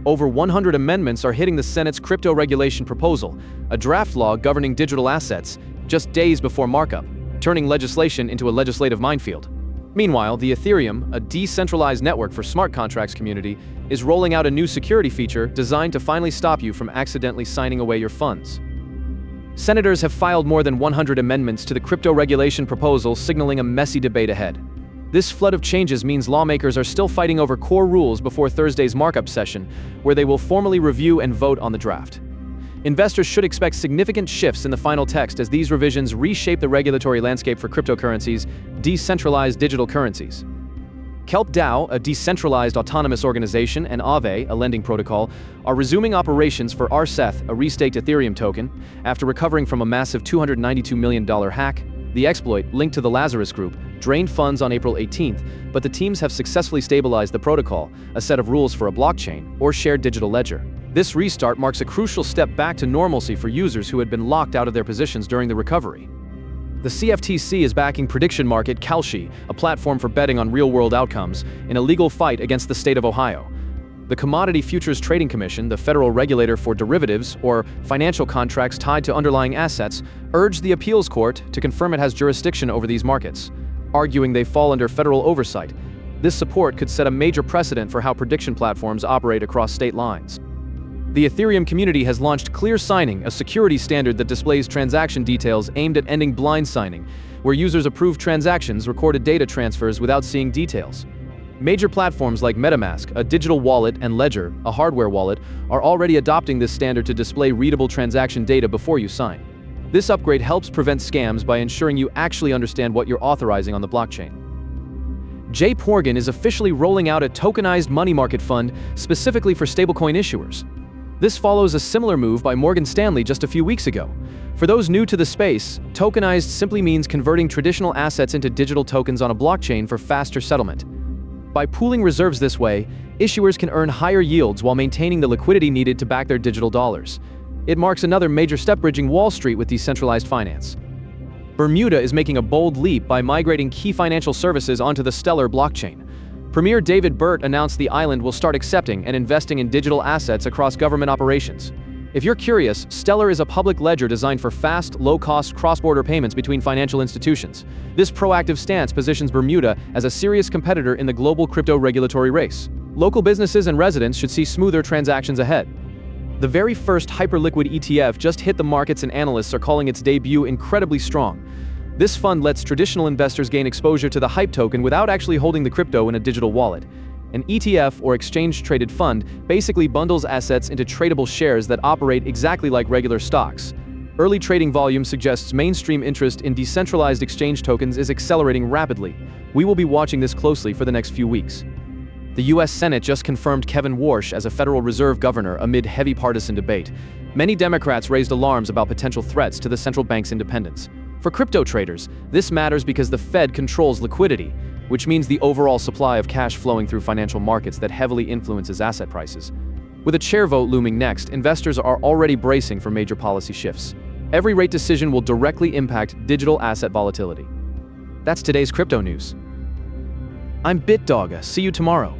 Over 100 amendments are hitting the Senate's crypto regulation proposal, a draft law governing digital assets, just days before markup, turning legislation into a legislative minefield. Meanwhile, the Ethereum, a decentralized network for smart contracts community, is rolling out a new security feature designed to finally stop you from accidentally signing away your funds. Senators have filed more than 100 amendments to the crypto regulation proposal, signaling a messy debate ahead. This flood of changes means lawmakers are still fighting over core rules before Thursday's markup session, where they will formally review and vote on the draft. Investors should expect significant shifts in the final text as these revisions reshape the regulatory landscape for cryptocurrencies, decentralized digital currencies. Kelp DAO, a decentralized autonomous organization, and Aave, a lending protocol, are resuming operations for rsETH, a restaked Ethereum token, after recovering from a massive $292 million hack. The exploit, linked to the Lazarus Group, drained funds on April 18th, but the teams have successfully stabilized the protocol, a set of rules for a blockchain, or shared digital ledger. This restart marks a crucial step back to normalcy for users who had been locked out of their positions during the recovery. The CFTC is backing prediction market Kalshi, a platform for betting on real-world outcomes, in a legal fight against the state of Ohio. The Commodity Futures Trading Commission, the federal regulator for derivatives, or financial contracts tied to underlying assets, urged the appeals court to confirm it has jurisdiction over these markets, arguing they fall under federal oversight. This support could set a major precedent for how prediction platforms operate across state lines. The Ethereum community has launched Clear Signing, a security standard that displays transaction details aimed at ending blind signing, where users approve transactions, recorded data transfers without seeing details. Major platforms like MetaMask, a digital wallet, and Ledger, a hardware wallet, are already adopting this standard to display readable transaction data before you sign. This upgrade helps prevent scams by ensuring you actually understand what you're authorizing on the blockchain. JP Morgan is officially rolling out a tokenized money market fund specifically for stablecoin issuers. This follows a similar move by Morgan Stanley just a few weeks ago. For those new to the space, tokenized simply means converting traditional assets into digital tokens on a blockchain for faster settlement. By pooling reserves this way, issuers can earn higher yields while maintaining the liquidity needed to back their digital dollars. It marks another major step bridging Wall Street with decentralized finance. Bermuda is making a bold leap by migrating key financial services onto the Stellar blockchain. Premier David Burt announced the island will start accepting and investing in digital assets across government operations. If you're curious, Stellar is a public ledger designed for fast, low-cost cross-border payments between financial institutions. This proactive stance positions Bermuda as a serious competitor in the global crypto regulatory race. Local businesses and residents should see smoother transactions ahead. The very first hyperliquid ETF just hit the markets, and analysts are calling its debut incredibly strong. This fund lets traditional investors gain exposure to the hype token without actually holding the crypto in a digital wallet. An ETF, or exchange-traded fund, basically bundles assets into tradable shares that operate exactly like regular stocks. Early trading volume suggests mainstream interest in decentralized exchange tokens is accelerating rapidly. We will be watching this closely for the next few weeks. The U.S. Senate just confirmed Kevin Warsh as a Federal Reserve governor amid heavy partisan debate. Many Democrats raised alarms about potential threats to the central bank's independence. For crypto traders, this matters because the Fed controls liquidity, which means the overall supply of cash flowing through financial markets that heavily influences asset prices. With a chair vote looming next, investors are already bracing for major policy shifts. Every rate decision will directly impact digital asset volatility. That's today's crypto news. I'm bit-dogge. See you tomorrow.